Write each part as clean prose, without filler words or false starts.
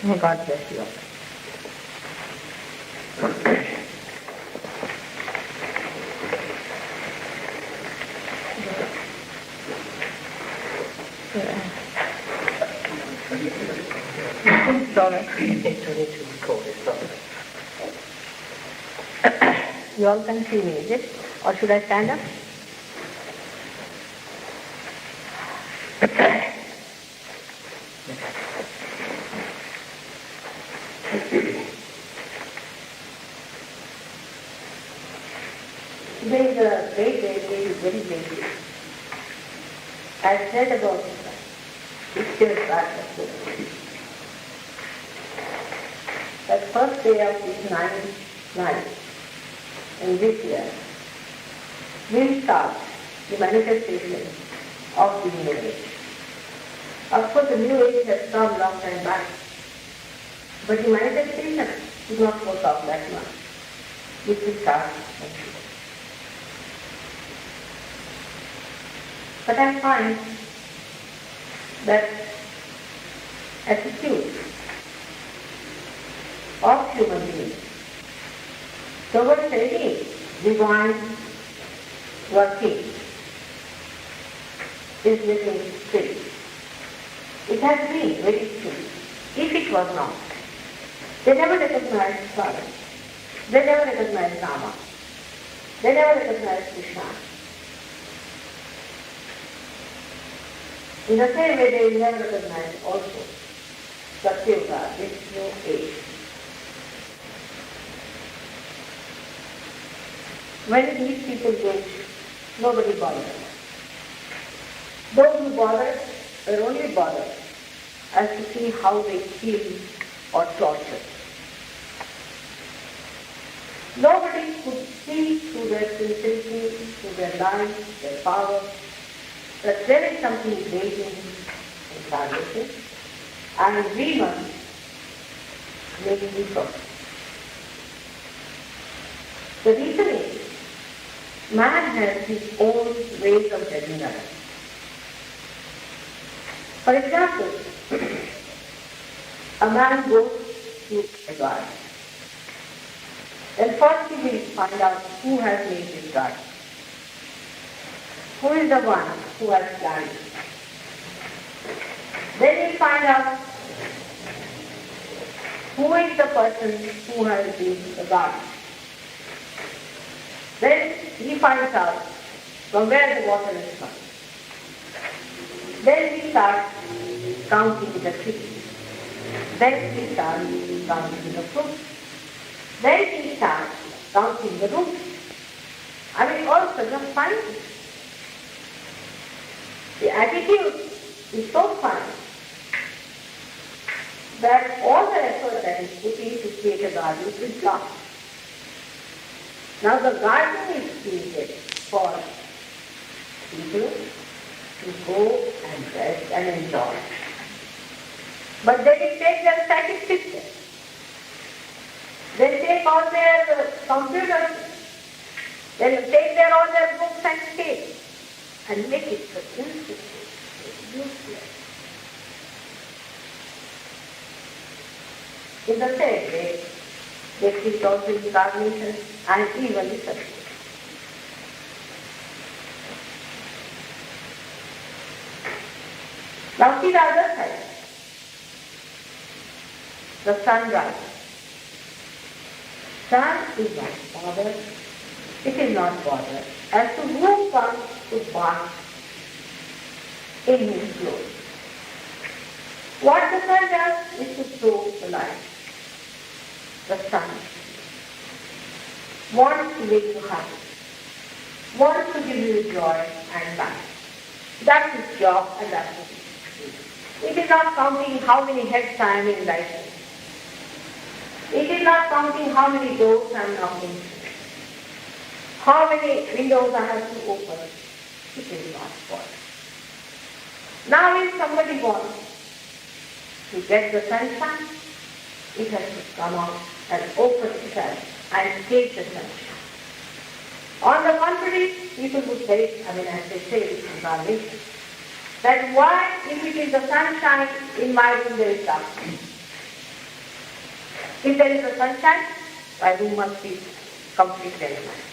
May God bless you all. Sorry. You all can see me, is it? Or should I stand up? Today is a great day, today is very great day. I said about it still starts. That first day of this night in this year will start the manifestation of the new age. Of course, the new age has come long time back, but the manifestation is not work out that much. It will start next year. But I find that attitude of human beings towards any divine working is little still. It has been very still. If it was not, they never recognized Father. They never recognized Rama. They never recognized Krishna. In the same way, they will never recognize also Satya, this new age. When these people go, nobody bothers. Those who bother are only bothered as to see how they kill or torture. Nobody could see through their sincerity, through their life, their power, that there is something great in incarnation, and we must make use of it. The reason is, man has his own ways of judging others. For example, a man goes to a god. Then first he will find out who has made this god. Who is the one who has planned it? Then he find out who is the person who has been the god. Then he finds out from where the water is coming. Then he starts counting the trees. Then he starts counting the fruits. Then he starts counting the roots. I mean, all sorts of science. The attitude is so fine that all the effort that is put in to create a garden is lost. Now the garden is created for people to go and rest and enjoy. But they will take their static pictures. They take all their computers. They will take all their books and tapes and make it so useless. In the same way, they treat also incarnation and even the Satya. Now see the other side. The sunrise. Sun is not bothered. It is not bothered as to who comes to bath in his glory. What the sun does is to throw the light. The sun wants to make you happy, wants to give you joy and life. That's his job and that's what he does. It is not counting how many heads I am in life. It is not counting how many doors I am knocking, how many windows I have to open. It is not for it. Now if somebody wants to get the sunshine, it has to come out and open itself and take the sunshine. On the contrary, people would say, as they say this incarnation, that why, if it is the sunshine in my room, there is darkness? If there is a sunshine, my room must be completely enlightened.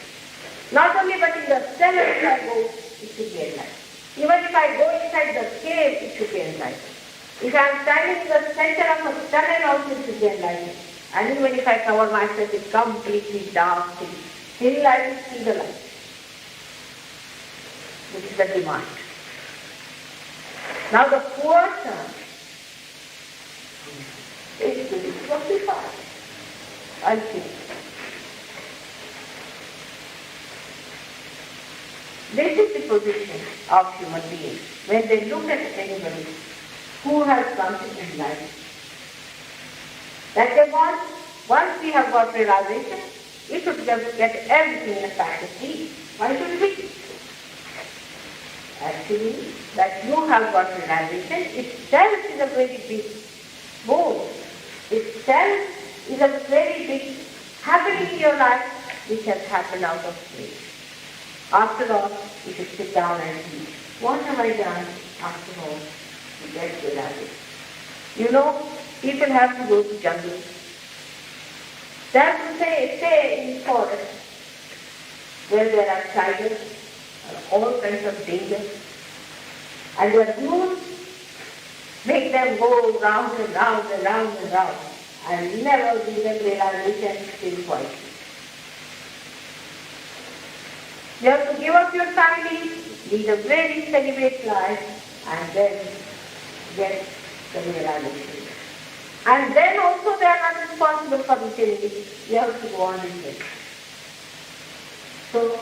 Not only but in the cellar if I go, it should be enlightened. Even if I go inside the cave, it should be enlightened. If I am standing in the center of a tunnel also, it should be enlightened. And even if I cover myself with completely dark things, still I will see the light. This is the demand. Now the poor son is doing what he thought. Ultimately. This is the position of human beings when they look at anybody who has come to enlightenment. That they want, once we have got realization, we should just get everything in a pack of tea. Why should we? Actually, that you have got realization itself is a very big boon. Itself is a very big happening in your life which has happened out of place. After all, you should sit down and think, what have I done after all to get realization? You know, people have to go to jungle. They have to stay in forest where there are tigers and all kinds of dangers. And their rules make them go round and round and round and round and never give them realization till quietly. You have to give up your family, lead a very celibate life, and then get the realization. And then also they are not responsible for the change. You have to go on in it. So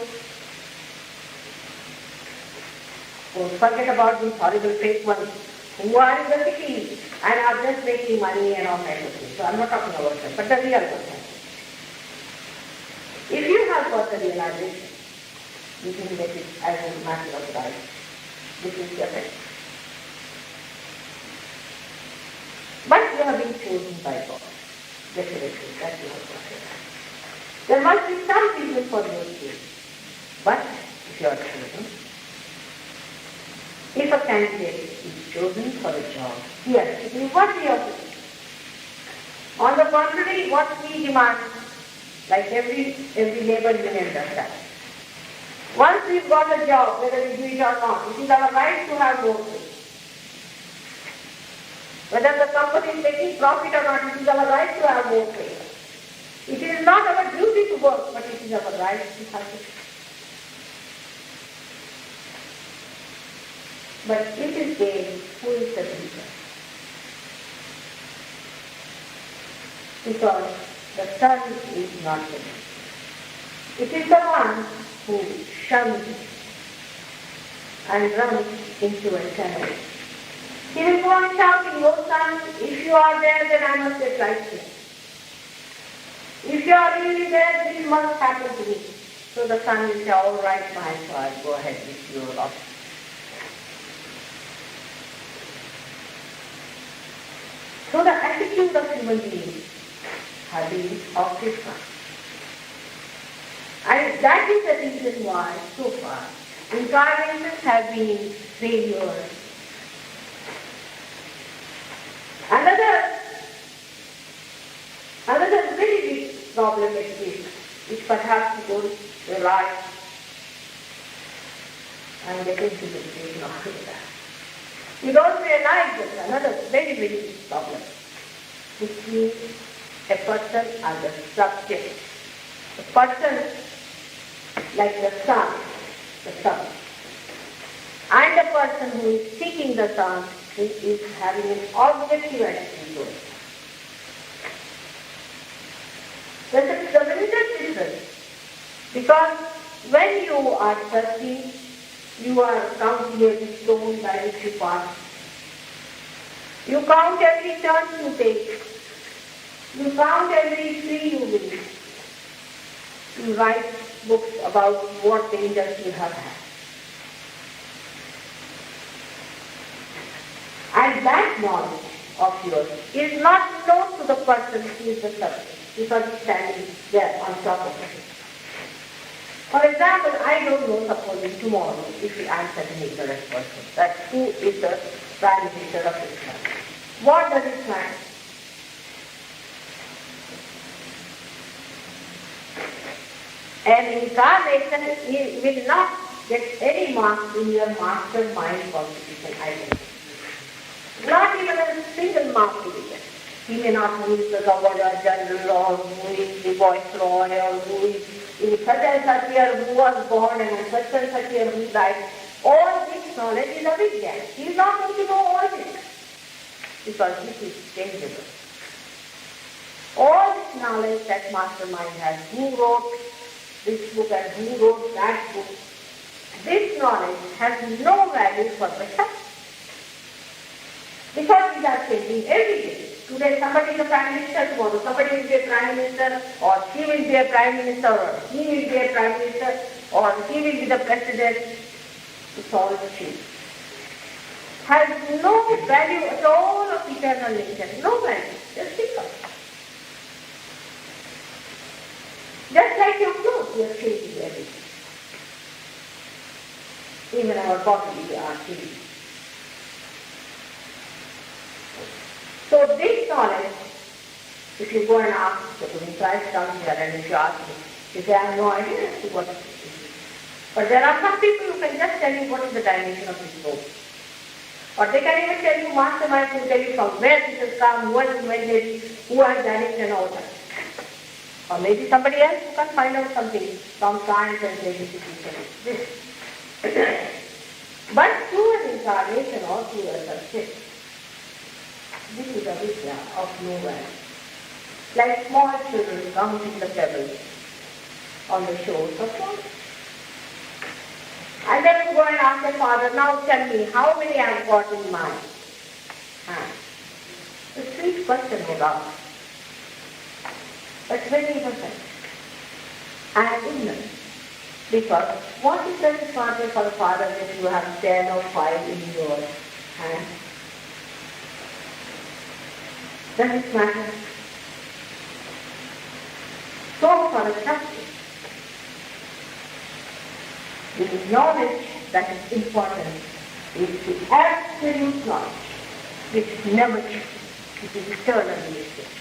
forget about these horrible fake ones who are in the city and are just making money and all kinds of things. So I'm not talking about them, but the real person. If you have got the realization, you can get it as a matter of life. This is your thing. But you have been chosen by God. Definitely, that you have got it. There must be some reason for your choosing. But if you are chosen, if a candidate is chosen for a job, he has to do what we have to do. On the contrary, what we demand, like every labor union does that. Once we've got a job, whether we do it or not, it is our right to have more pay. Whether the company is making profit or not, it is our right to have more pay. It is not our duty to work, but it is our right to have it. But it is gain who is the teacher. Because the son is not the teacher. It is the one who shuns and runs into a channel. He will go on shouting, "Oh son, if you are there, then I must get right here. If you are really there, this must happen to me." So the son will say, "All right, fine, so I'll go ahead with your option." So the attitude of human beings has been of this kind. And that is the reason why, so far, incarnations have been failures. Another very big problem exists, which perhaps we don't realize. I'm getting to the stage of that. You don't realize that another very, very big problem, which means a person as a subject. A person like the sun, and a person who is seeking the sun, who is having an objective attitude to it. There's a tremendous difference, because when you are thirsty, you are counting every stone by which you pass. You count every turn you take. You count every tree you visit. You write books about what dangers you have had. And that knowledge of yours is not known to the person who is the subject, because he's standing there on top of it. For example, I don't know, supposing tomorrow, if I am such an ignorant person, that who is the Prime Minister of this country. What does it matter? An incarnation will not get any marks in your master mind constitution identity. Not even a single mark will be there. He may not who is the governor general or who is the viceroy or who is such and such year who was born and such and such year who died. All this knowledge is a Vigyan. He is not going to know all this because this is changeable. All this knowledge that mastermind has, who wrote this book and who wrote that book, this knowledge has no value for the self. Because we are changing every day. Today somebody is a prime minister, tomorrow somebody will be a prime minister, or she will be a prime minister, or he will be a prime minister, or he will be the president. It's all change. Has no value at all of eternal nature. No value. Just think of it. Just like your clothes, we are changing everything. Even our body, we are changing. So this knowledge, if you go and ask, when Christ comes here and if you ask me, you say, I have no idea as to what it is. But there are some people who can just tell you what is the dimension of this soul. Or they can even tell you, mastermind will tell you from where this has come, who has invented it, who has done it and all that. Or maybe somebody else who can find out something from science and say this. But through an incarnation or through a success, this is a Vidya of no value. Like small children counting the pebbles on the shores of water. And then you go and ask the father, now tell me, how many I have got in my hand? The sweet question would ask. But 20%. I am ignorant. Because what is the responsibility for the father when you have 10 or 5 in your hand? Does it matter? So for the Satya, the knowledge that is important is the absolute knowledge which never changes. It is eternally the same.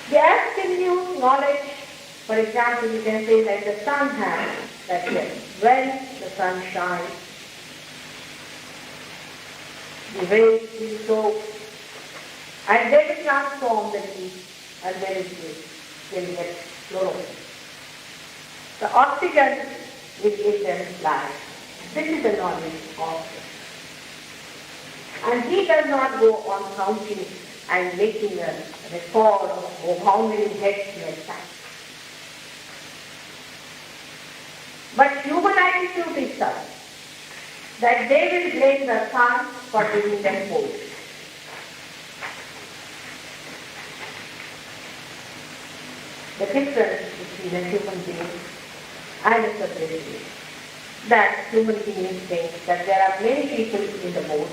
The absolute knowledge, for example, you can say like the sun has, that yes, when the sun shines, the rays will soak, and they will transform the heat, and then it will get fluorescent. The oxygen will give them life. This is the knowledge of it. And he does not go on counting and making a record of how many heads he has touched. But human attitude is such that they will blame the sun for giving them food. The difference between a human being and a separate being, that human beings think that there are many people in the boat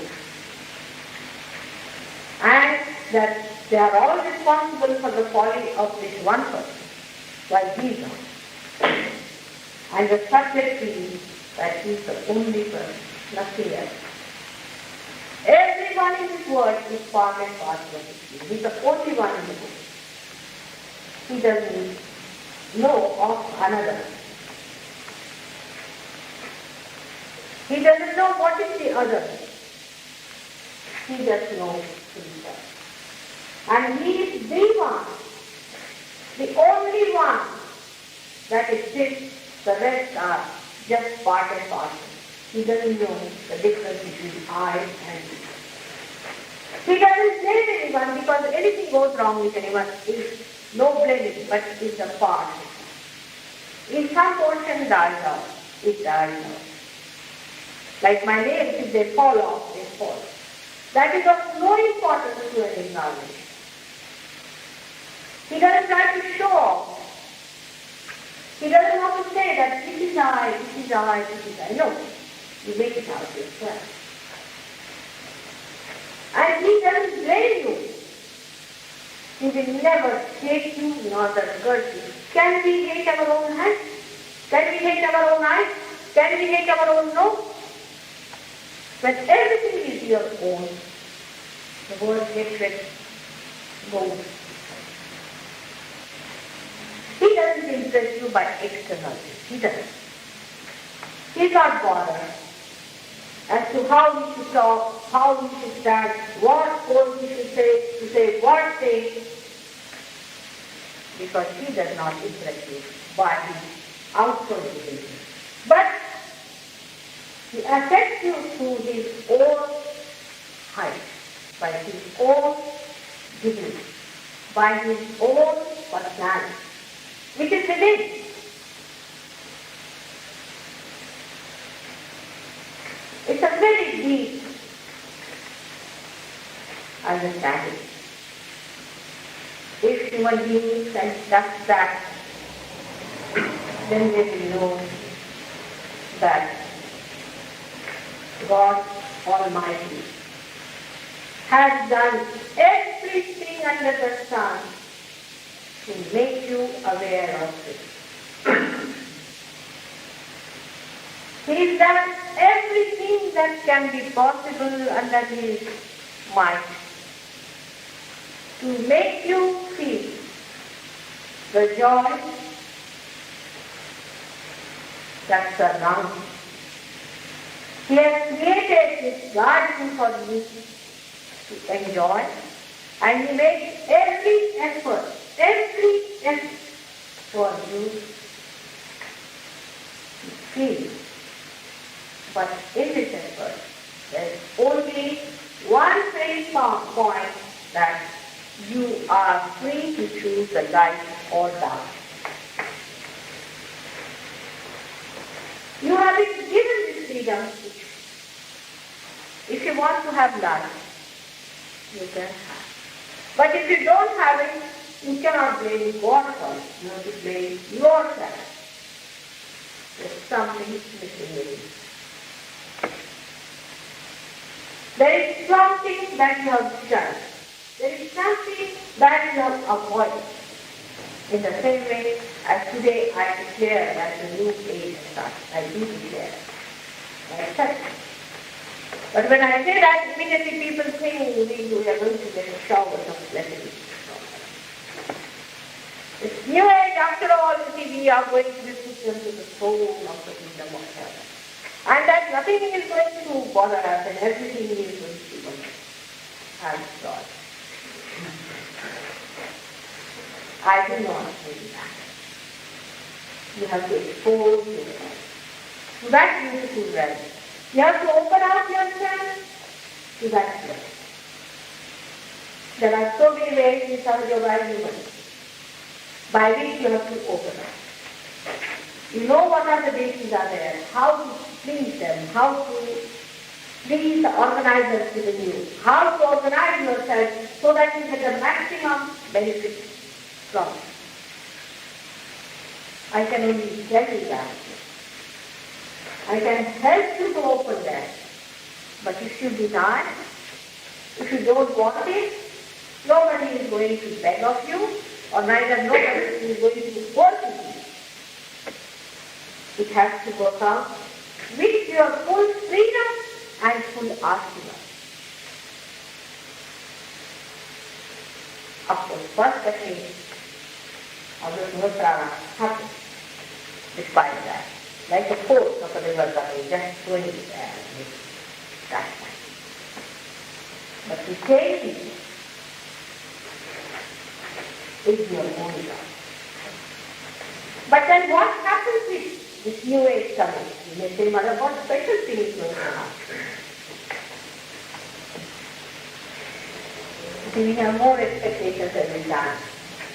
and that they are all responsible for the folly of this one person, while he is not. And the subject feels that he is the only person, nothing else. Everyone in this world is part and parcel of his being. He is the only one in the boat. He doesn't know of another. He doesn't know what is the other. He just knows himself. And he is the one, the only one that exists. The rest are just part and parcel. He doesn't know the difference between I and you. He doesn't blame anyone because anything goes wrong with anyone is no blaming, but it's a part. If some portion dies out, it dies out. Like my nails, if they fall off, they fall. That is of no importance to an incarnation. He doesn't try to show off. He doesn't want to say that this is I, this is I, this is I. No, you make it out yourself. And he doesn't blame you. He will never hate you nor curse you. Can we hate our own hands? Can we hate our own eyes? Can we hate our own nose? When everything is your own, the word hatred goes. He doesn't impress you by external things. He doesn't. He's not bothered as to how we should talk, how we should stand, what pose we should say, to say what thing, because he does not impress you by his outward behavior. But he affects you through his own height, by his own dignity, by his own personality, which is within. It's a very deep understanding. If human beings can touch that, then they will know that God Almighty has done everything under the sun to make you aware of it. He's done everything that can be possible under his might to make you feel the joy that surrounds you. He has created this garden for you to enjoy, and he makes every effort for you to feel. But in this effort, there is only one very point, that you are free to choose the light or dark. You have been given this freedom. If you want to have light, you can have. But if you don't have it, you cannot blame God for it. You have to blame yourself. There's something missing in you. There is something that you have done. There is something that you have avoided. In the same way as today I declare that the new age starts. I do declare. I accept it. But when I say that, immediately people think we are going to get a shower of blessings. It's new age, after all, you see, we are going to be put into the soul of the kingdom of heaven. And that nothing is going to bother us and everything is going to be going as God. I do not say that. You have to expose yourself to that beautiful realm. You have to open out yourself to that realm. There are so many ways in Sahaja human by which you have to open up. You know what are the bases are there, how to please them, how to please the organizers within you, how to organize yourself so that you get the maximum benefit from it. I can only tell you that. I can help you to open that. But if you deny, if you don't want it, nobody is going to beg of you, or neither nobody is going to force you. It has to go out with your full freedom and full asking. Of course, first the thing of the Mudrana happens despite that. Like the force of a river running, just going there with that. But to take it is your own job. But then what happens with this new age coming? You may say, Mother, what special thing is going to happen? See, we have more expectations every time.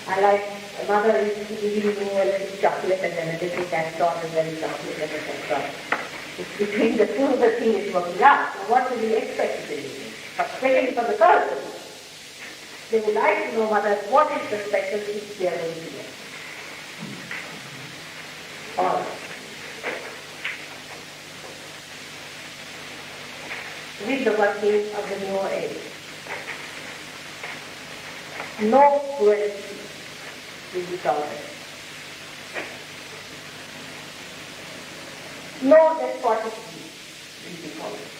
I like a mother is giving you a little chocolate and then a little cantron and then a chocolate and a cantron. It's between the two, the thing is working out. So what do you expect to do? Especially for the girls. They would like to know, Mother, what is the special thing they are going to get? All right. With the working of the new age. No cruelty will be tolerated. No despotism will be tolerated.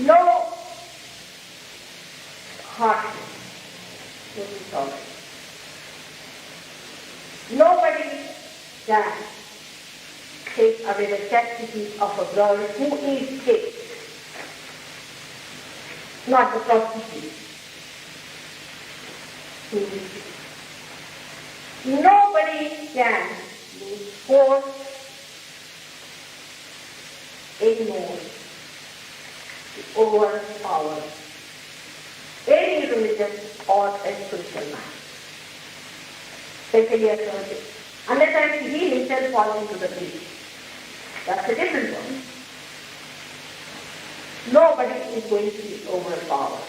No harshness will be tolerated. Nobody can take away the chastity of a girl who is chaste, not the prostitute. Nobody can force anymore to overpower any religious or a spiritual man. Especially a Sunday. Unless he himself falls into the breach. That's a different one. Nobody is going to be overpowered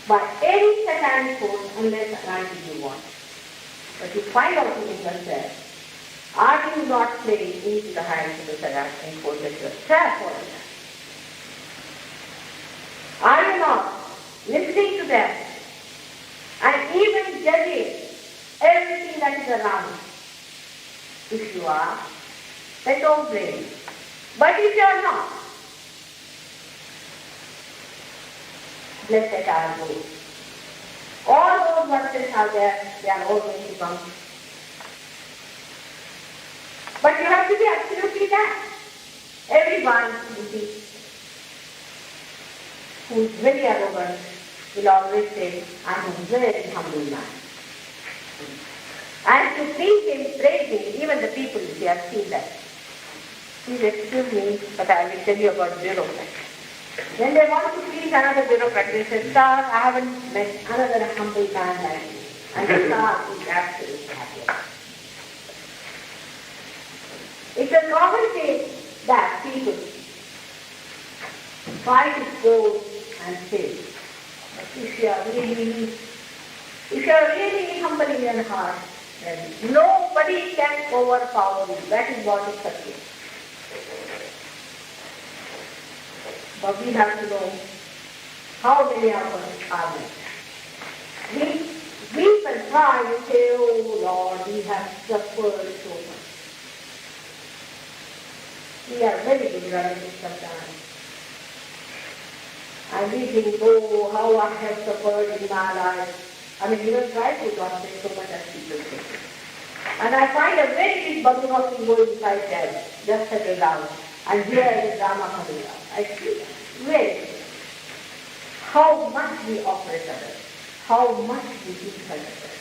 by any satanic force unless and until you want. But you find out in yourself, are you not playing into the hands of the satanic forces yourself or not? Are you not listening to them and even judging everything that is around? If you are, then don't blame me. But if you are not, let that are go. All those verses are there, they are all going to come. But you have to be absolutely that. Everyone who is very arrogant will always say, I am a very humble man. And to please him, praise him, even the people, they have seen that. Please excuse me, but I will tell you about bureaucrats. When they want to please another bureaucrat, they say, Sir, I haven't met another humble man like you. And the star is absolutely happy. It's a common case that people fight with gold and fail. But if you are really humble in your heart, then nobody can overpower you. That is what is Satya. But we have to know how many of us are there. We weep and cry and say, oh Lord, we have suffered so much. We are very good relatives sometimes. And we think, oh, how I have suffered in my life. I mean, even try to not say so much as people say. And I find a very big bubble of ego inside them, just settle down. And here is drama coming out. I see that. Very. How much we operate others, how much we teach others,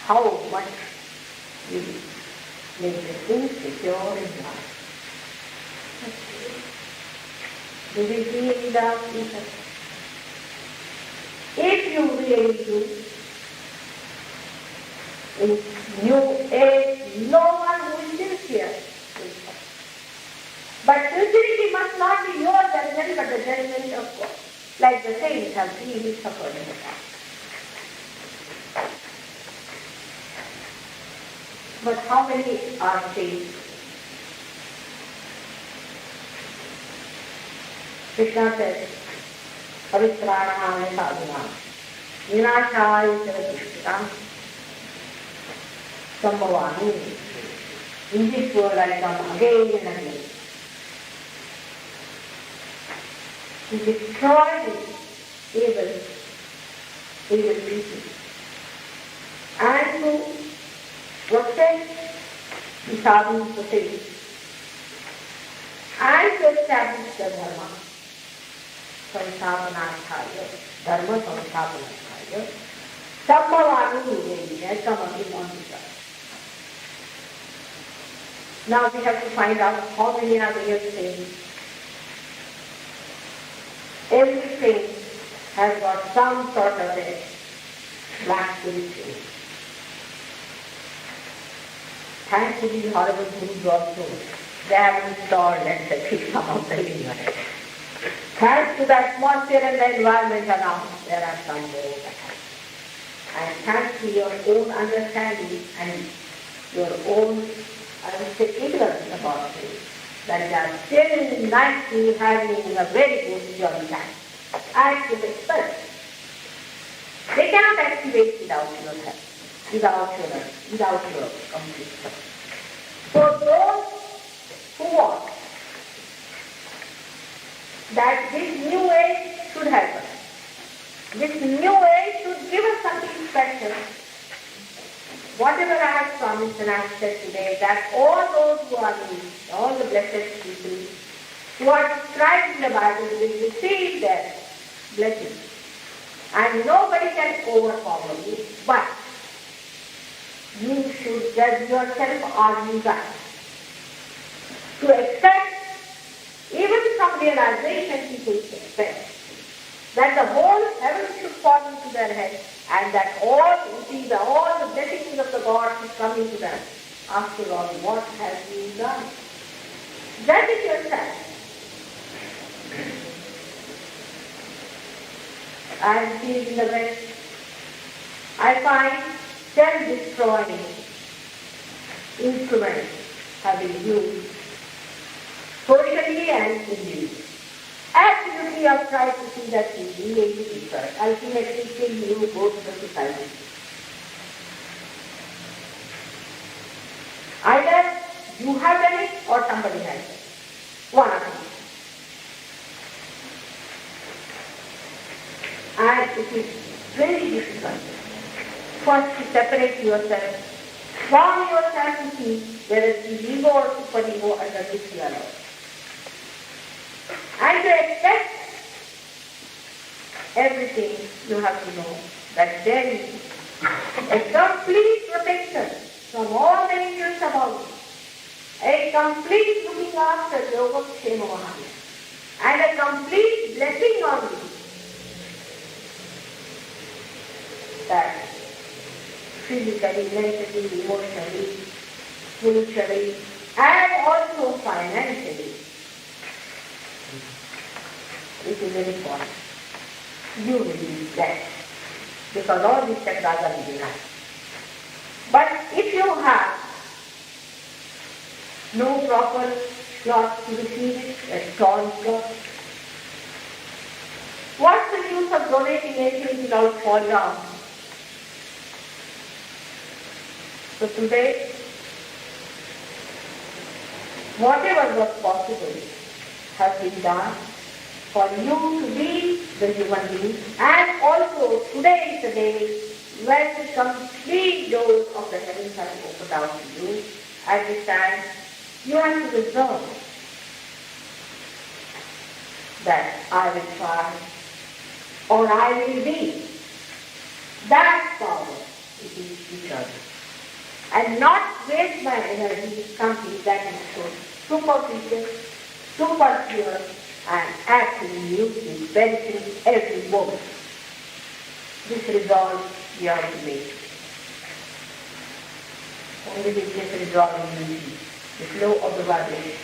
how much we make them insecure in life. Do we really love each other? If you really do, in new age, no one who is sincere will suffer. But sincerity must not be your judgment, but the judgment of God. Like the saints have really suffered in the past. But how many are saved? Krishna says, Pavitranam sadhunam, vinashaya sarasishtam, sambhavani. In this world I come again and again. To destroy this evil people and to protect the sadhu society and to establish the dharma. Samsthapanarthaya, dharma samsthapanarthaya, sambhavani nivediya, samabhimanita. Now we have to find out how many are real saints. Everything has got some sort of a black spiritual. Thanks to these horrible Gurus also, they have installed and set some of the ignorance. Thanks to the atmosphere and the environment around, there are some more. And thanks to your own understanding and your own, I would say, ignorance about things, that they are still nicely having a very good jolly time. Activate first. They cannot activate without your help, without your complete support. So those who want that this new age should help us. This new age should give us something special. whatever I have promised and I have said today, that all those who are in, all the blessed people who are described in the Bible will receive their blessings. And nobody can overpower you, but you should judge yourself, are you that? To expect, even from realization people expect, that the whole heaven should fall into their head and that all the blessings of the God should come into them. After all, what have you done? Judge it yourself. I see in the West, I find self-destroying instruments have been used socially and individually. Absolutely, I've tried to see that in the people. Ultimately, still you go to the society. Either you have done it or somebody has done it. One of them. And it is very difficult first to separate yourself from yourself to see whether it is ego or superego under which you are allowed. And to expect everything, you have to know that there is a complete protection from all the angels about you, a complete looking after Yoga Kshema Mahamaya, and a complete blessing on you. That physically, mentally, emotionally, spiritually, and also financially, it is very important. You will be blessed because all these chakras are within us. But if you have no proper cloth to receive it, a torn cloth, what's the use of donating anything without fall down? So today, whatever was possible has been done for you to be the human being, and also today is the day when the complete doors of the heavens are opened out to you. At this time, you have to resolve that I will try or I will be. That power it is eternal. And not waste my energy with something that is so superficial, super pure, and actually useless, benefiting every moment. This resolve we have to make. Only with this resolve you will see the flow of the vibration.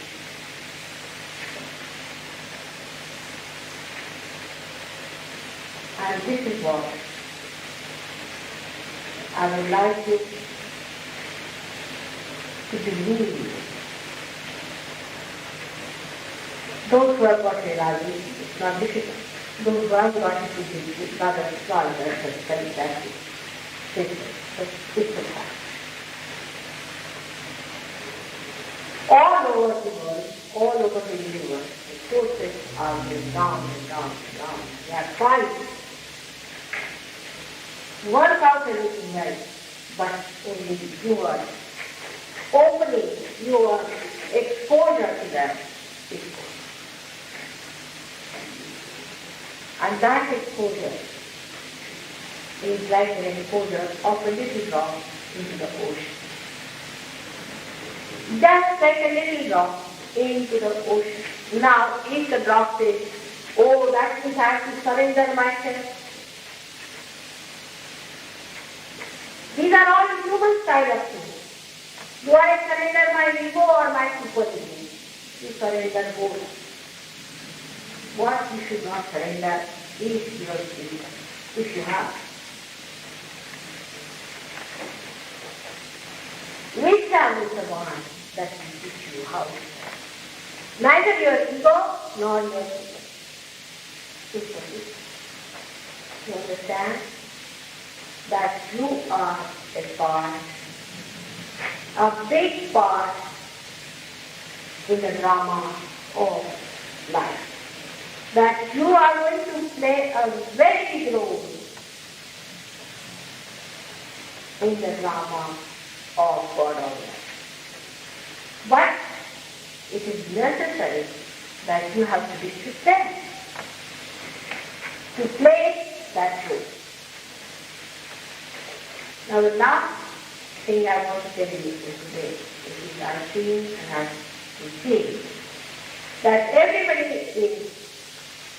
And this is what I would like you to believe. Those who have got realization, it's not difficult. Those who have got it to believe, it's not a small version, it's that simple, but it's a fact. All over the world, all over the universe, the forces are going down and down and down. They are trying to work out everything else, but only you are opening your exposure to them. And that exposure is like an exposure of a little drop into the ocean. Just like a little drop into the ocean. Now, if the drop says, oh, that means I have to surrender myself. These are all human style of things. Do I surrender my ego or my super ego? You surrender both. What you should not surrender is your spirit, if you have. Which is the one that will teach you how to serve? Neither your ego nor your super ego. You understand that you are a part, a big part in the drama of life. That you are going to play a very big role in the drama of God or life. But it is necessary that you have to be prepared to play that role. Now the last thing I want to tell you today is I've seen and I've seen that everybody is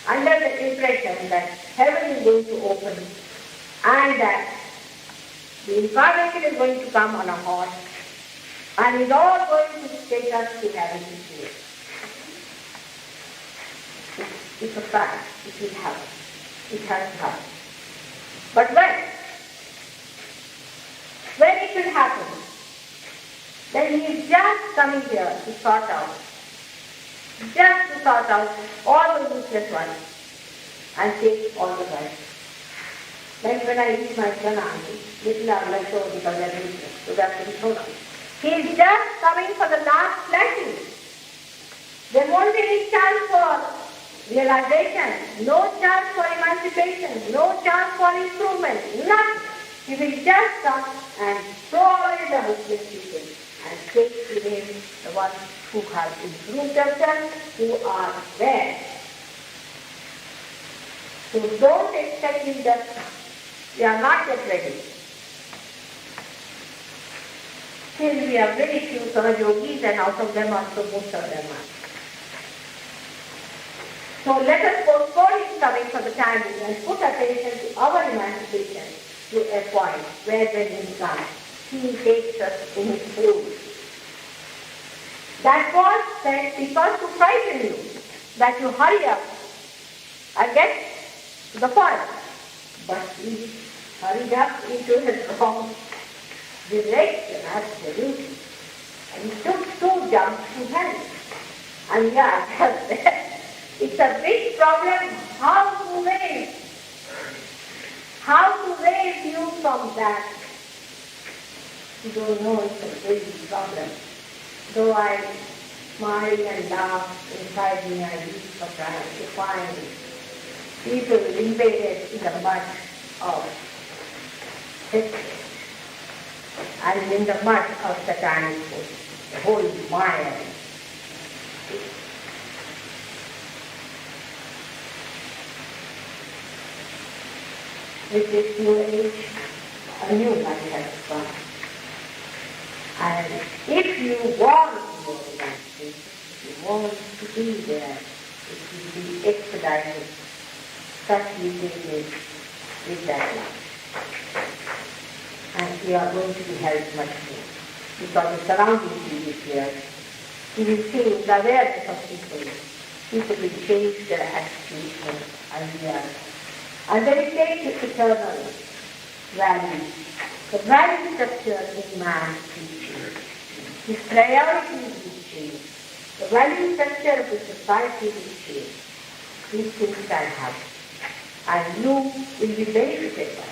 under the impression that heaven is going to open and that the incarnation is going to come on a horse and is all going to take us to heaven to see it. It's a fact. It will happen. It has to happen. But when it will happen, then he is just coming here to sort out all the useless ones and take all the right. Like when I read my pranayama, little are left over because they are useless, so they have to be thrown out. He is just coming for the last blessing. There won't be any chance for realization, no chance for emancipation, no chance for improvement, nothing. He will just come and throw away the hopeless people and take to him the ones who have improved themselves, who are there. So don't expect him just now. We are not yet ready. Still we have very few Sahaja-yogis and out of them also most of them are. So let us postpone his coming for the time being and put attention to our emancipation to a point where when he comes, he takes us in his fold. That was said because to frighten you, that you hurry up and get to the point. But he hurried up into his wrong direction, absolutely. And he took 2 jumps to hell. And yeah, it's a big problem how to raise you from that. You don't know, it's a big problem. Though I smile and laugh inside me, I used for trying to find people embedded in the mud of history and in the mud of satanic force, the whole mire. With this new age, a new life has come. And if you want your emancipation, if you want to be there, it will be expedited, facilitated with that life. And you are going to be helped much more. Because the surroundings will be here. You will see the awareness of people. People will change their attitudes and ideas. And they will take the eternal value. The value structure in man will change. His priorities will change. The value structure of the society will change. These things can happen. And you will be benefited by it.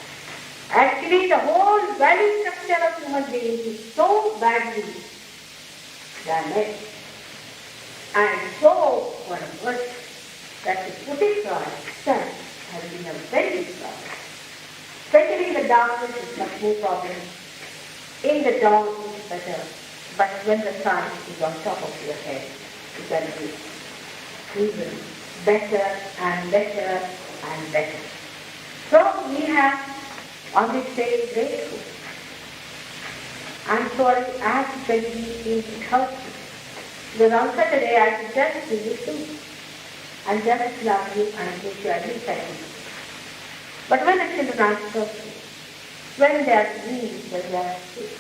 Actually, the whole value structure of human beings is so badly damaged and so worse that to put it right itself has been a very big problem. Especially in the darkness is much more problem. In the dawn it is better. But when the sun is on top of your head, it can be even better and better and better. So we have on this day grateful. I'm sorry I have to tell you these things without you. Because on Saturday I could just see you too. And just love you and wish you a good second. But when the children are suffering, when they are weak, when they are sick,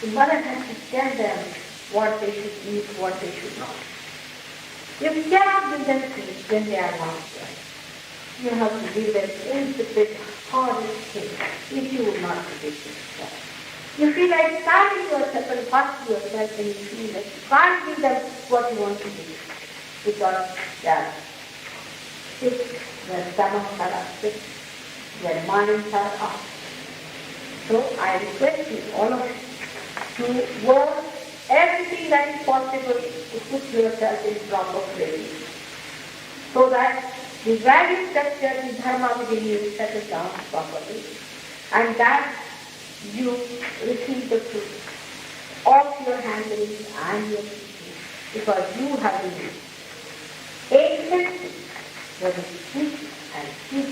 the mother has to tell them what they should eat, what they should not. You cannot give them peace when they are not well. You have to give them insipid, horrid things if you will not be yourself. You feel like starving yourself and hurt yourself and you feel like you can't give them what you want to give. Because they are sick, their stomachs are sick, their minds are up. So I request you, all of you, to work everything that is possible to put yourself in proper place. So that the value structure, the dharma within you is settled down properly. And that you receive the fruit of your handling and your teaching, because you have been ancient, what is sweet and sweet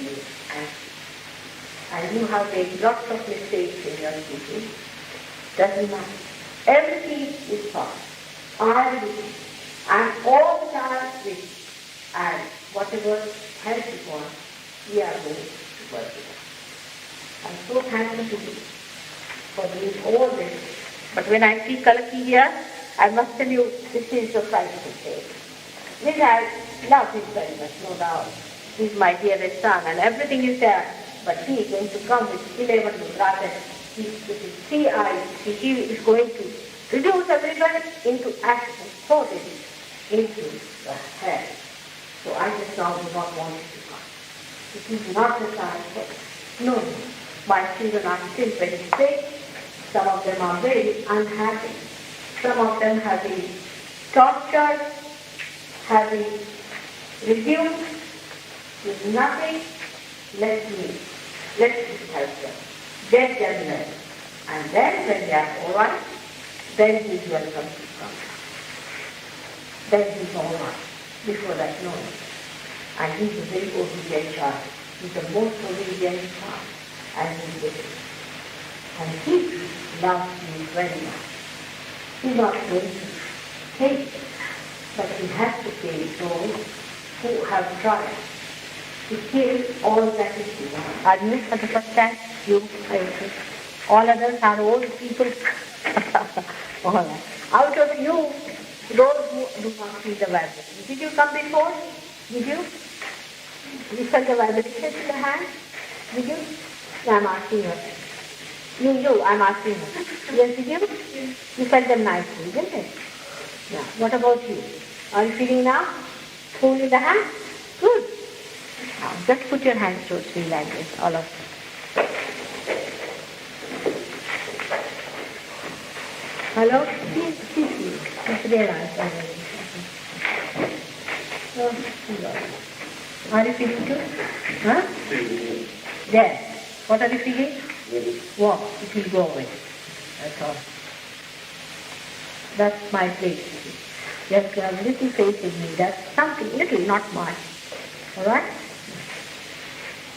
and you have made lots of mistakes in your teaching. Doesn't matter. Everything is taught. I will, and all that are with, and whatever help you want, we are going to work with. I'm so thankful to you for doing all this. But when I see Kalaki here, I must tell you, this is the frightful thing. Which I love him very much, no doubt. He's my dearest son, and everything is there. But he is going to come with 11 rather. With his 3 eyes, he is going to reduce everyone into ashes and pour it into the hell. So I just now do not want it to come. It is not the time for no. My children are still very sick. Some of them are very unhappy. Some of them have been tortured, have been reduced with nothing. Let me help them. Get them well. And then when they are all right, then he is welcome to come. Then he is all right. Before that, no. And he is a very obedient child. He is the most obedient child. And he is and he loves me very much. He is not going to take it, but he has to pay it to all who have tried to kill all that is divine. Are you for the first time? You, all others are old people. All right. Out of you, those who do not feel the vibration. Did you come before? Did you? You felt the vibration in the hand? Did you? Yeah, I'm asking you. I'm asking you. Yes, did you? You felt them nicely, didn't it? Yeah. What about you? Are you feeling now? Cool in the hand? Good. Now, just put your hands towards me like this, all of them. Hello? See. It's realized already. Oh, are you feeling good? Huh? There. What are you feeling? Walk. It will go away. That's all. That's my place. Just have a little faith in me. That's something, little, not much. All right?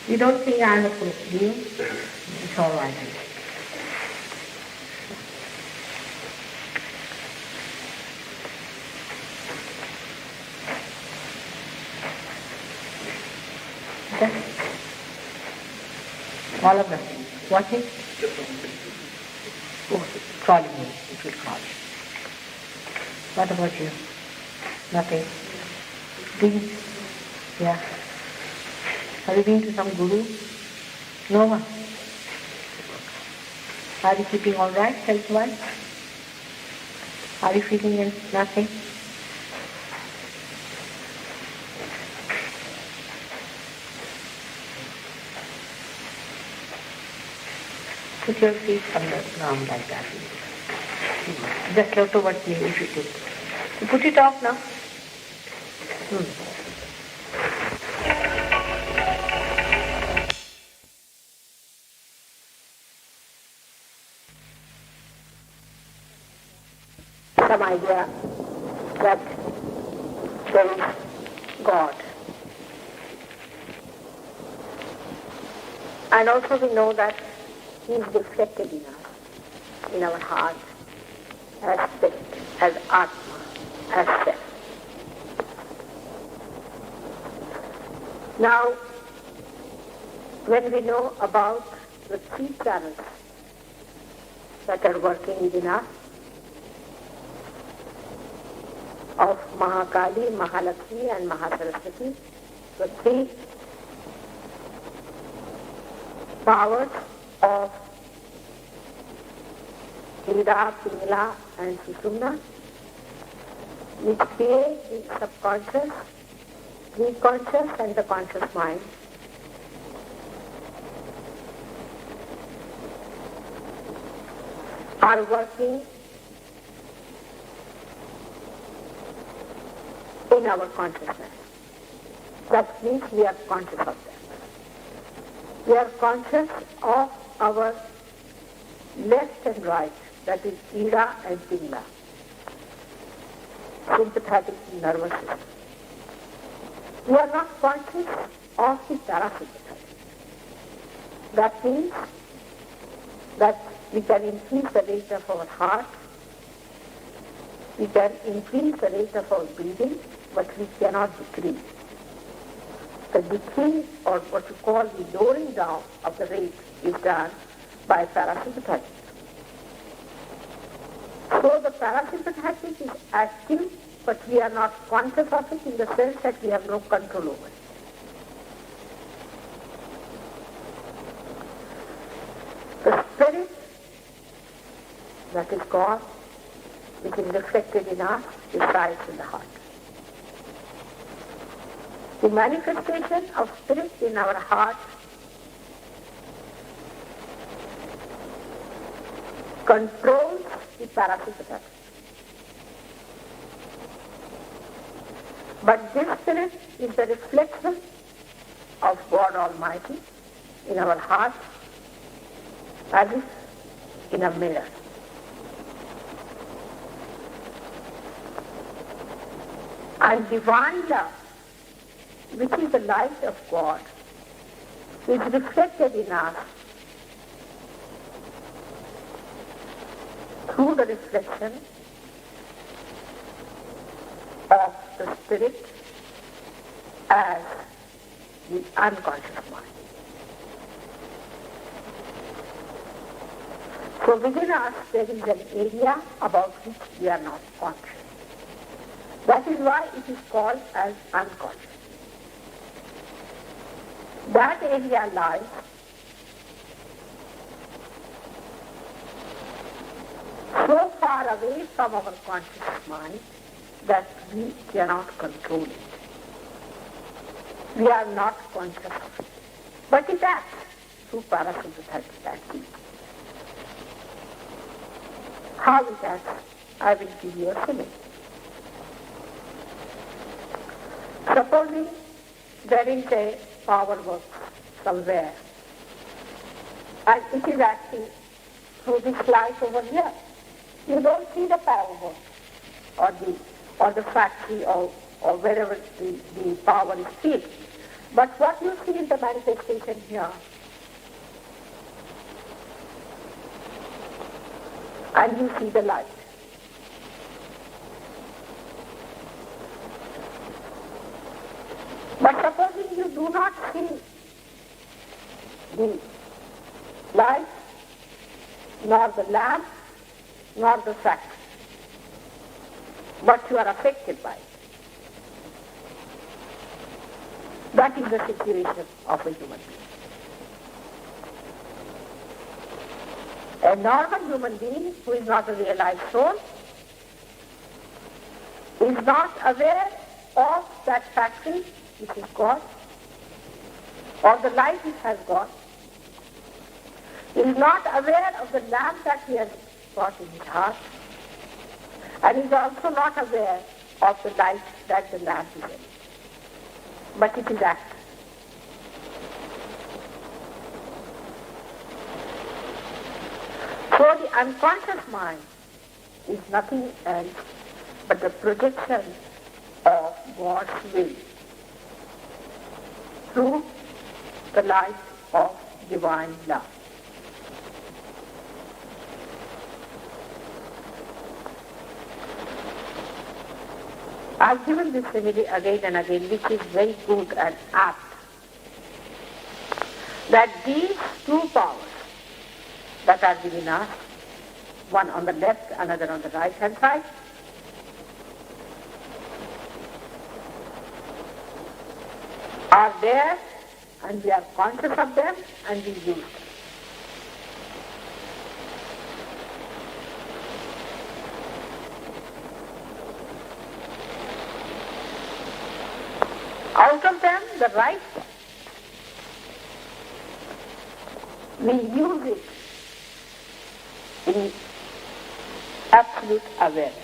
You don't think I'm a fool, do you? It's all right. All of them. Watching? Oh, crawling in. It will crawl. What about you? Nothing. Been? Yeah. Have you been to some guru? No one. Are you keeping all right health-wise? Are you feeling nothing? Put your feet on the ground like that. Just look towards me if you could. You put it off now. Some idea that there is God. And also we know that He is reflected in us, in our heart, as spirit, as Atma, as self. Now, when we know about the 3 channels that are working within us, of Mahakali, Mahalakshmi and Mahasaraswati, the 3 powers of Ida, Pingala and Sushumna, which create the subconscious, the conscious and the conscious mind, are working in our consciousness. That means we are conscious of them. We are conscious of our left and right, that is Ida and Pingla, sympathetic nervous system. We are not conscious of the parasympathetic. That means that we can increase the rate of our heart, we can increase the rate of our breathing, but we cannot decrease. The decrease, or what you call the lowering down of the rate, is done by parasympathetic. So the parasympathetic is active, but we are not conscious of it in the sense that we have no control over it. The spirit, that is God, which is reflected in us, resides in the heart. The manifestation of spirit in our heart controls the parasympathetic. But this spirit is the reflection of God Almighty in our heart, as if in a mirror. And divine love, which is the light of God, is reflected in us through the reflection of the spirit as the unconscious mind. So within us there is an area about which we are not conscious. That is why it is called as unconscious. That area lies so far away from our conscious mind that we cannot control it. We are not conscious of it. But it acts through parasympathetic activity. How it acts, I will give you a simile. Supposing there is a power work somewhere, and it is acting through this light over here. You don't see the power work or the factory or wherever the power is filled. But what you see is the manifestation here. And you see the light. But supposing you do not see the light, nor the lamp, nor the factory, but you are affected by it. That is the situation of a human being. A normal human being who is not a realized soul is not aware of that factory which is God, or the light which has God, is not aware of the lamp that he has got in his heart, and is also not aware of the light that the lamp is in. But it is active. So the unconscious mind is nothing else but the projection of God's will through the light of divine love. I've given this simile again and again, which is very good and apt, that these two powers that are within us, one on the left, another on the right hand side, are there, and we are conscious of them, and we use them. Out of them, the right, we use it in absolute awareness.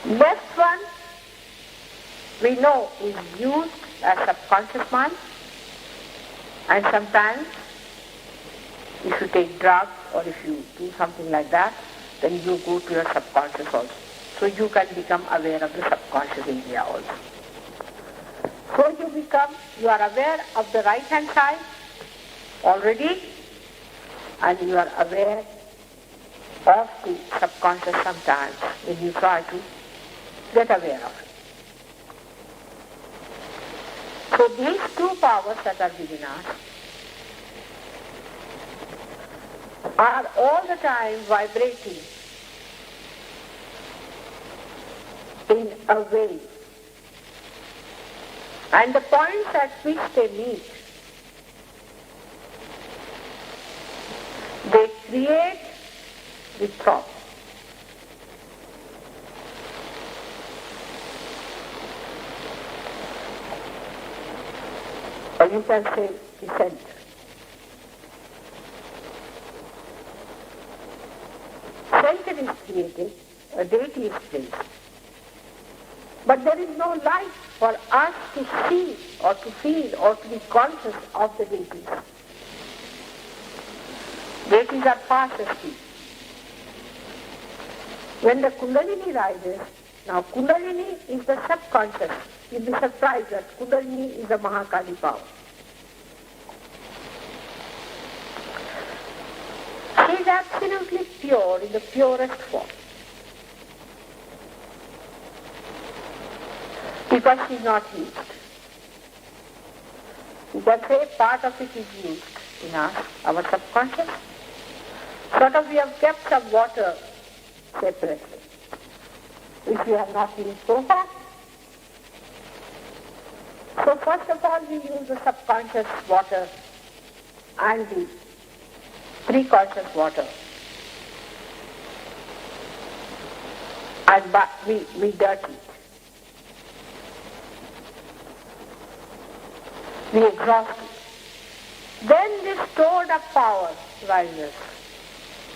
Left one, we know, is used as subconscious mind, and sometimes If you take drugs or if you do something like that, then you go to your subconscious also. So you can become aware of the subconscious area also. So you are aware of the right hand side already, and you are aware of the subconscious sometimes when you try to get aware of it. So these two powers that are within us are all the time vibrating in a way. And the points at which they meet, they create the thought. Or you can say the center. Center is created, a deity is placed. But there is no light for us to see or to feel or to be conscious of the deities. Deities are past asleep. When the Kundalini rises, now Kundalini is the subconscious. You'll be surprised that Kundalini is a Mahakali power. She is absolutely pure in the purest form. Because she is not used. You can say part of it is used in us, our subconscious. Sort of we have kept some water separately, which we have not used so far. So first of all we use the subconscious water and the preconscious water. And we dirty it. We exhaust it. Then this stored up power rises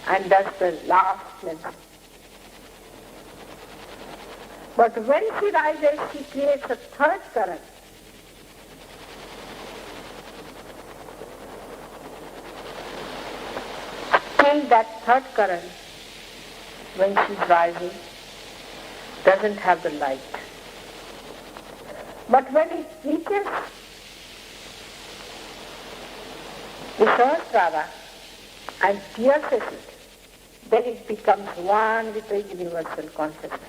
and does the last cleansing. But when she rises, she creates a third current. Still that third current, when she's rising, doesn't have the light. But when it reaches the Sahasrara and pierces it, then it becomes one with the universal consciousness.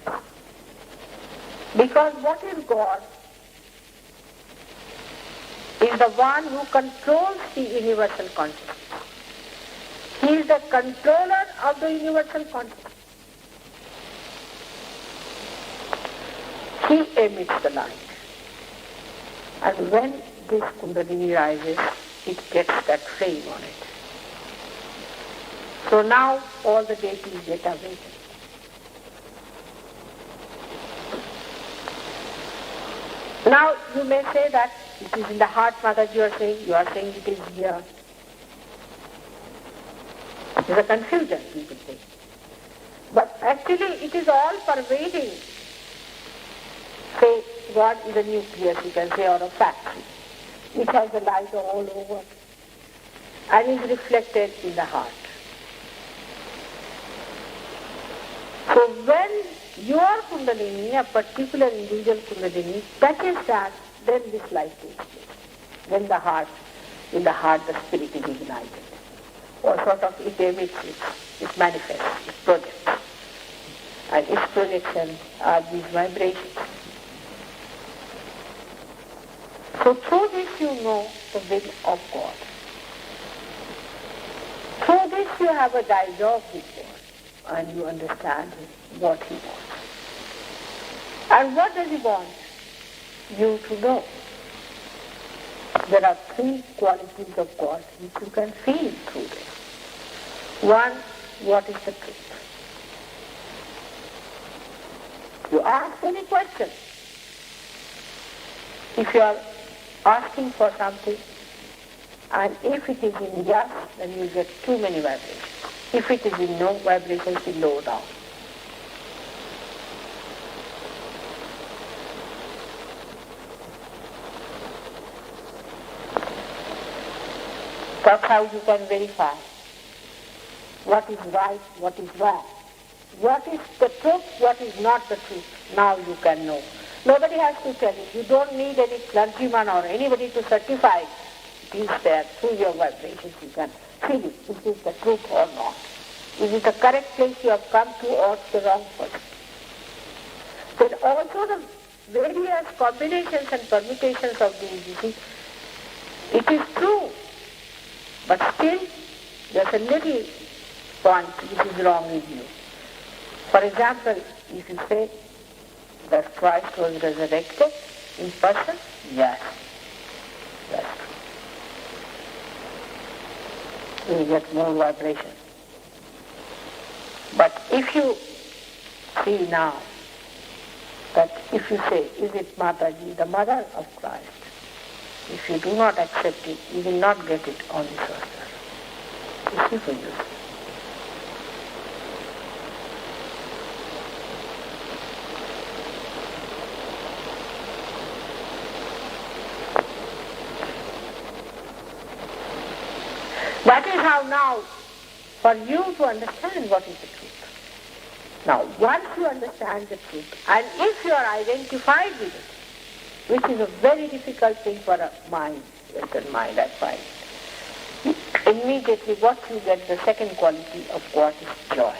Because what is God is the one who controls the universal consciousness. He is the controller of the universal consciousness. He emits the light. And when this Kundalini rises, it gets that flame on it. So now all the deities get awakened. Now you may say that it is in the heart, Mataji, you are saying it is here. There is a confusion, people say. But actually it is all pervading. Say God is a nucleus, you can say, or a factory, which has the light all over and is reflected in the heart. So when your Kundalini, a particular individual Kundalini, touches that, then this light takes place. Then in the heart the spirit is ignited. Or sort of it emits, it manifests, it projects. And its projections are these vibrations. So through this you know the will of God. Through this you have a dialogue with God and you understand what He wants. And what does He want? You to know. There are three qualities of God which you can feel through this. One, what is the truth? You ask any question. If you are asking for something, and if it is in yes, then you get too many vibrations. If it is in no, vibrations will low down. That's how you can verify what is right, what is wrong. What is the truth, what is not the truth. Now you can know. Nobody has to tell you. You don't need any clergyman or anybody to certify it is there. Through your vibrations you can feel it. Is it the truth or not? Is it the correct place you have come to or the wrong place? Then also the various combinations and permutations of these, you see, it is true, but still there's a little point which is wrong in you. For example, if you say that Christ was resurrected in person, yes, that's true. You get more vibration. But if you see now that if you say, is it Mataji, the mother of Christ, if you do not accept it, you will not get it on this earth. You see for yourself. That is how now, for you to understand what is the truth. Now, once you understand the truth, and if you are identified with it, which is a very difficult thing for a mind, Western mind, I find, immediately what you get, the second quality of what is joy.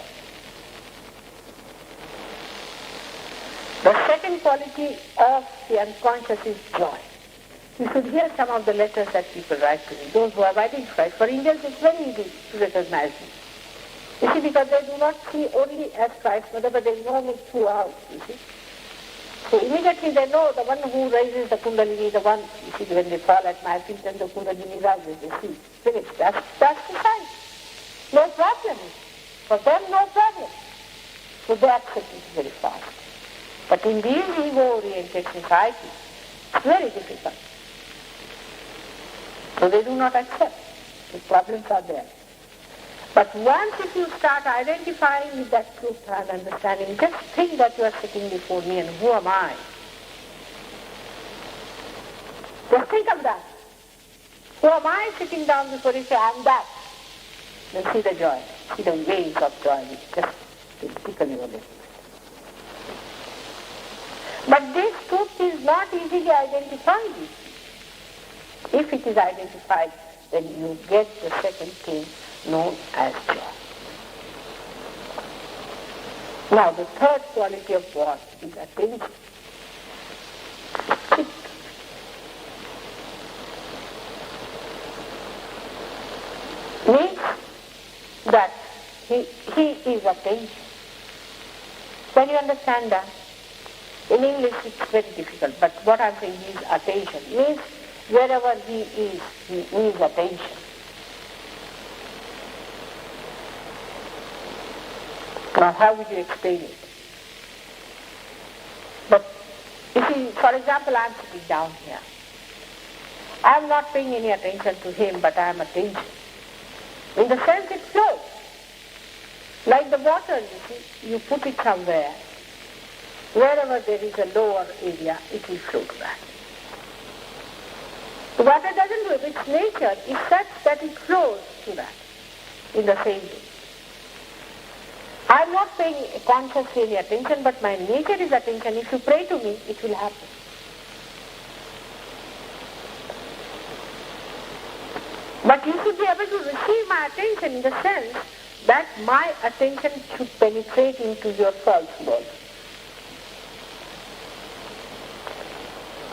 The second quality of the unconscious is joy. You should hear some of the letters that people write to me, those who have identified. For Indians it's very easy to recognize me. You see, because they do not see only as Christ Mother, but they know me throughout, you see. So immediately they know the one who raises the Kundalini, the one, you see, when they fall at my feet and the Kundalini rises, they see, finished. That's the sign. No problem. For them, no problem. So they accept it very fast. But in these ego-oriented societies, it's very difficult. So they do not accept. The problems are there. But once if you start identifying with that truth and understanding, just think that you are sitting before me and who am I? Just think of that. Who am I sitting down before you say, I am that? Then see the joy. See the waves of joy which just will tickle your lips. But this truth is not easily identified. If it is identified, then you get the second thing known as joy. Now the third quality of what is attention. It means that he is attention. When you understand that, in English it's very difficult, but what I'm saying is attention. Means wherever he needs attention. Now how would you explain it? But you see, for example, I'm sitting down here. I'm not paying any attention to him, but I am attention. In the sense it flows. Like the water, you see, you put it somewhere. Wherever there is a lower area, it will float back. The water doesn't do it. Its nature is such that it flows to that in the same way. I am not paying consciously any attention, but my nature is attention. If you pray to me, it will happen. But you should be able to receive my attention in the sense that my attention should penetrate into your false world.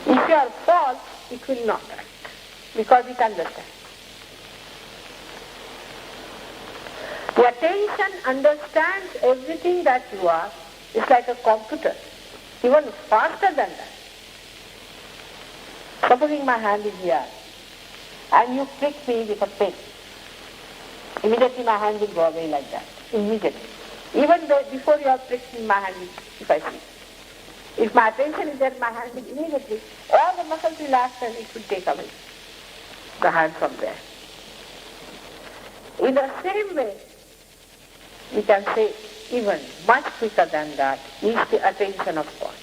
If you are false, it will not act, because it understands. The attention understands everything that you are. It's like a computer, even faster than that. Supposing my hand is here, and you prick me with a pin, immediately my hand will go away like that, immediately. Even though before you have pricked me, my hand will, if I see. If my attention is there, my hand will immediately, all the muscles relax and it will take away the hand from there. In the same way, we can say even much quicker than that is the attention of God.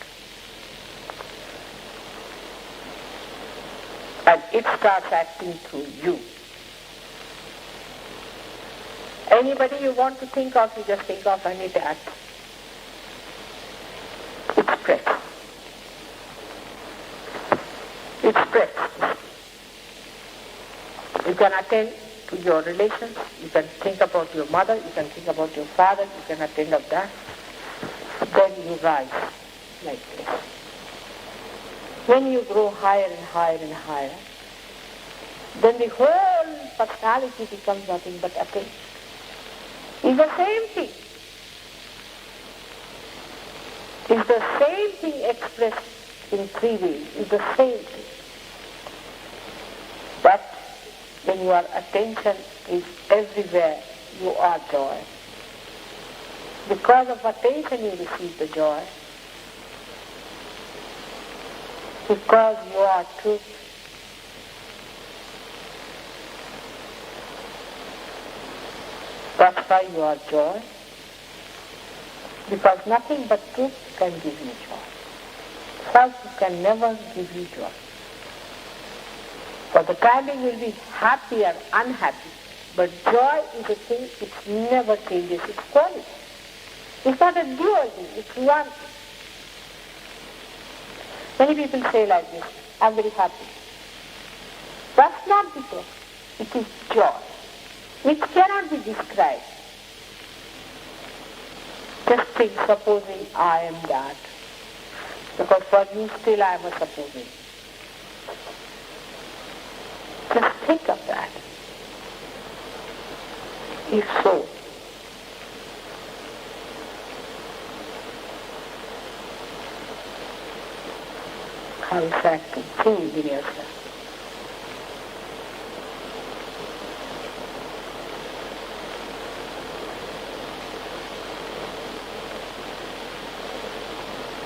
And it starts acting through you. Anybody you want to think of, you just think of and it acts. It spreads. It spreads. You can attend to your relations, you can think about your mother, you can think about your father, you can attend of that. Then you rise like this. When you grow higher and higher and higher, then the whole personality becomes nothing but attention. It's the same thing. It's the same thing expressed in three ways. It's the same thing. But when your attention is everywhere, you are joy. Because of attention you receive the joy. Because you are truth. That's why you are joy. Because nothing but truth can give you joy. Self can never give you joy. For the timing will be happy or unhappy. But joy is a thing which never changes its quality. It's not a dual thing, it's one thing. Many people say like this, I'm very happy. That's not the truth. It is joy, which cannot be described. Just think, supposing I am that. Because for you still I am a supposing. Just think of that. If so, how is that to prove in yourself?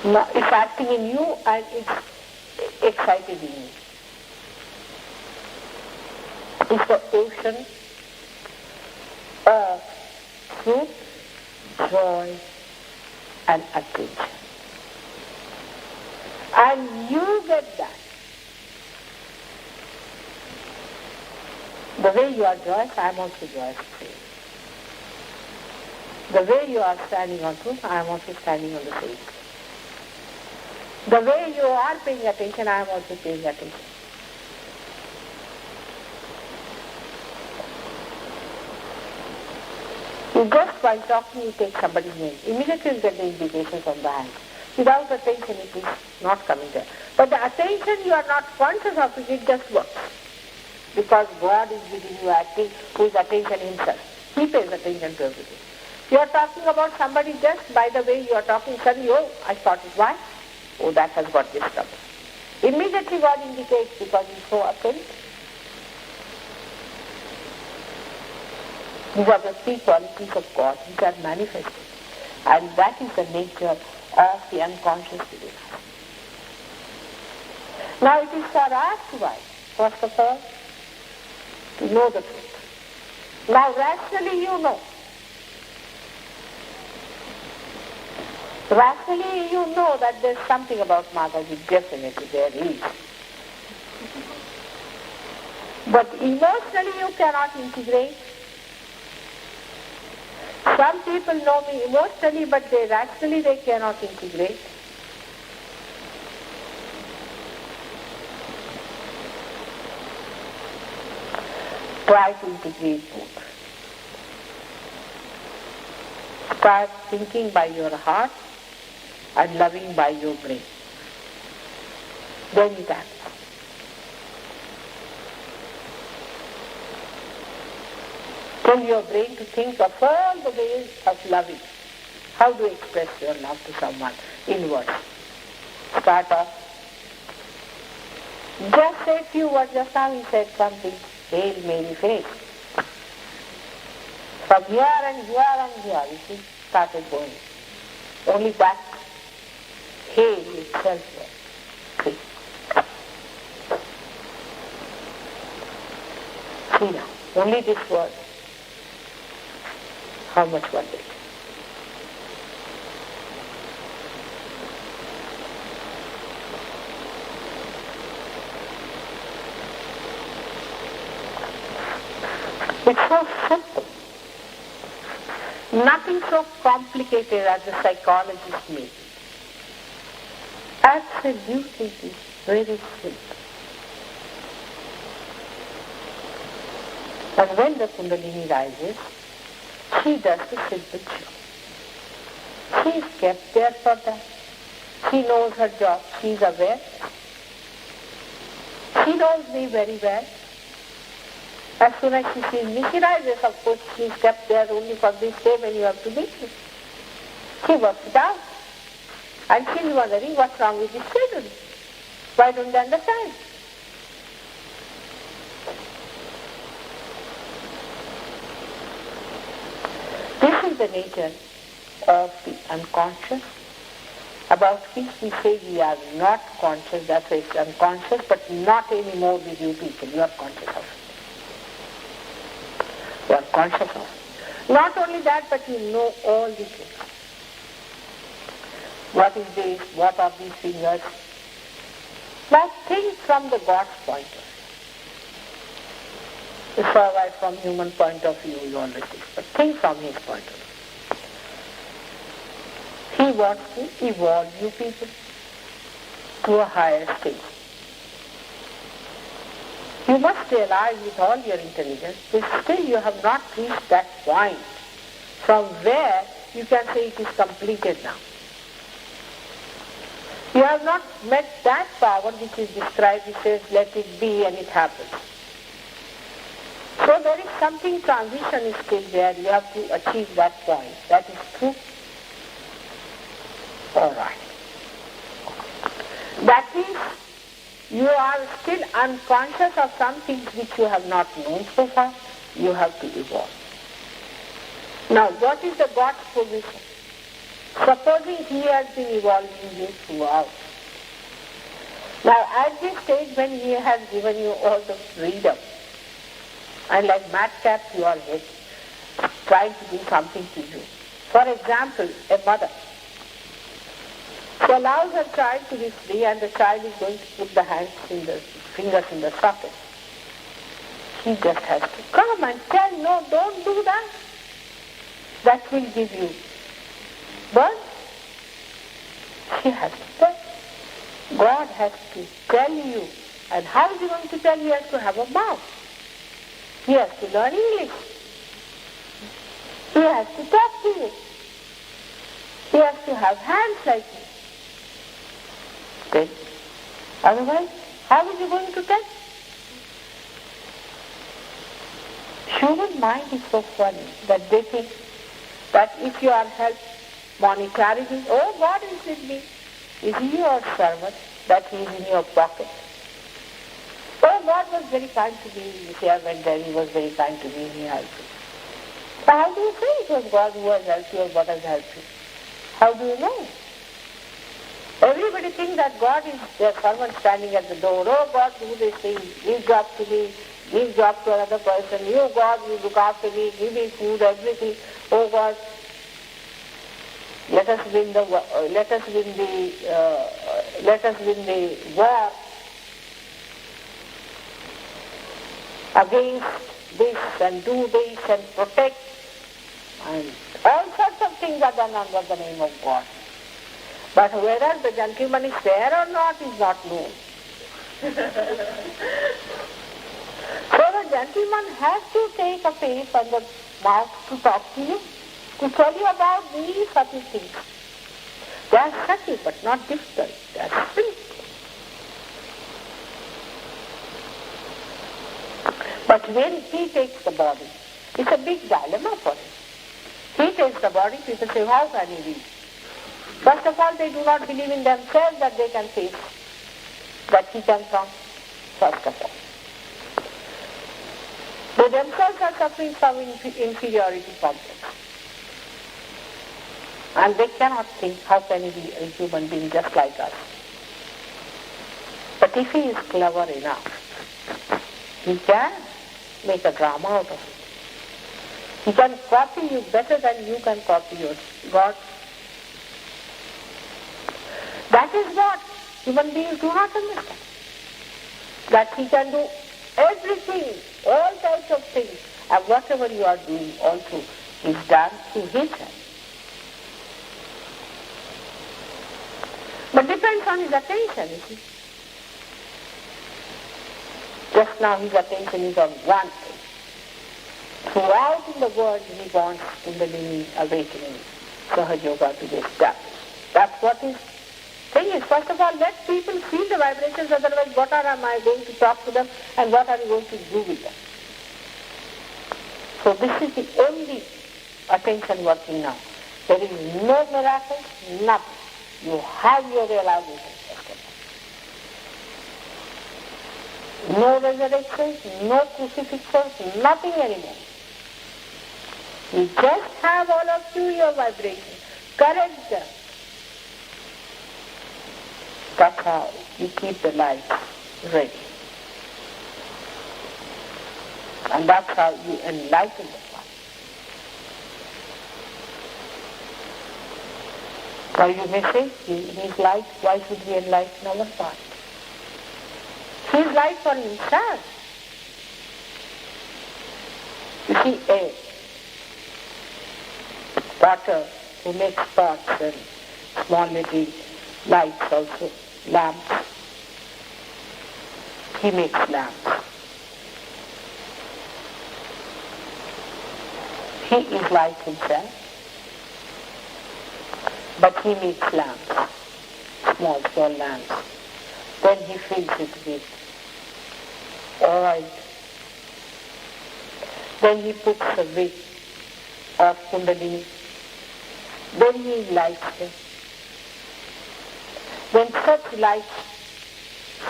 Now it's acting in you and it's excited in you. It's the ocean of truth, joy, and attention. And you get that. The way you are joyous, I am also joyous. The way you are standing on truth, I am also standing on the same. The way you are paying attention, I am also paying attention. You just by talking, you take somebody's name. Immediately you get the indication from the hand. Without attention, it is not coming there. But the attention, you are not conscious of it, it just works. Because God is within you acting, who is attention himself. He pays attention to everything. You are talking about somebody just by the way you are talking, suddenly, oh, I thought it. Why? Oh, that has got this trouble. Immediately God indicates because he is so attentive. These are the three qualities of God which are manifested. And that is the nature of the unconscious within us. Now it is for us to rise, first of all, to know the truth. Now rationally you know. Rationally you know that there is something about Mataji, definitely there is. But emotionally you cannot integrate. Some people know me emotionally, but rationally they cannot integrate. Try to integrate both. Start thinking by your heart and loving by your brain. Then it happens. Tell your brain to think of all the ways of loving. How to express your love to someone in words. Start off. Just say a few words. Just now he said something. Hail Mary face. From here and here and here, you see, started going. Only that hail itself. See. See now, only this word. How much was it? It's so simple. Nothing so complicated as the psychologist made. Absolutely it is very simple. And when the Kundalini rises, she does the simple job. She is kept there for that. She knows her job. She is aware. She knows me very well. As soon as she sees me, she rises. Of course, she is kept there only for this day when you have to meet me. She works it out. And she is wondering what's wrong with this children. Why don't they understand? This is the nature of the unconscious, about which we say we are not conscious, that's why it's unconscious, but not anymore with you people. You are conscious of it. You are conscious of it. Not only that, but you know all these things. What is this? What are these fingers? Now think from the God's point of view. It's all right from human point of view, you always think, but think from his point of view. He wants to evolve you people to a higher stage. You must realize with all your intelligence that still you have not reached that point from where you can say it is completed now. You have not met that power which is described, it says let it be and it happens. So there is something, transition is still there, you have to achieve that point. That is true. All right. That is, you are still unconscious of some things which you have not known so far. You have to evolve. Now, what is the God's position? Supposing he has been evolving you throughout. Now, at this stage when he has given you all the freedom, and like madcap you are trying to do something to you. For example, a mother. She allows her child to be free and the child is going to put the fingers in the socket. She just has to come and tell, no, don't do that. That will give you birth. She has to tell. God has to tell you. And how is he going to tell? He has to have a mouth. He has to learn English. He has to talk to you. He has to have hands like you. Okay. Otherwise, how is he going to tell? Human mind is so funny that they think that if you are helped monetarily, oh, God is with me. Is he your servant that he is in your pocket? Oh, God was very kind to me. Here when there he was very kind to me, he helped me. So how do you say it was God who has helped you or God has helped you? How do you know? Everybody thinks that God is their servant standing at the door. Oh, God, do this thing. Give job to me. Give job to another person. You, God, you look after me. Give me food, everything. Oh, God, let us win the war against this and do this and protect, and all sorts of things are done under the name of God. But whether the gentleman is there or not is not known. So the gentleman has to take a face and the mouth to talk to you, to tell you about these subtle things. They are subtle but not difficult. They are simple. But when he takes the body, it's a big dilemma for him. He takes the body, people say, how can he be? First of all, they do not believe in themselves that they can face, that he can come, first of all. They themselves are suffering from inferiority complex. And they cannot think, how can he be a human being just like us? But if he is clever enough, he can make a drama out of it. He can copy you better than you can copy your God. That is what human beings do not understand. That he can do everything, all types of things, and whatever you are doing also, is done through his hand. But depends on his attention, you see. Just now his attention is on one thing. Throughout in the world he wants Kundalini awakening, Sahaja Yoga to be established. That's what his thing is. First of all, let people feel the vibrations, otherwise what am I going to talk to them and what are you going to do with them? So this is the only attention working now. There is no miracle, nothing. You have your realization. No resurrections, no crucifixions, nothing anymore. You just have all of you your vibrations. Correct them. That's how you keep the light ready. And that's how you enlighten the body. Now you may say, he's light, why should we enlighten our body? He's light for himself. You see, air, water, who makes pots and small little lights also, lamps. He makes lamps. He is light himself, but he makes lamps, small lamps. Then he fills it with oil. Then he puts a wick of Kundalini. Then he lights them. When such light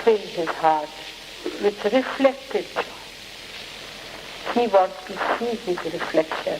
fills his heart with reflected joy, he wants to see his reflection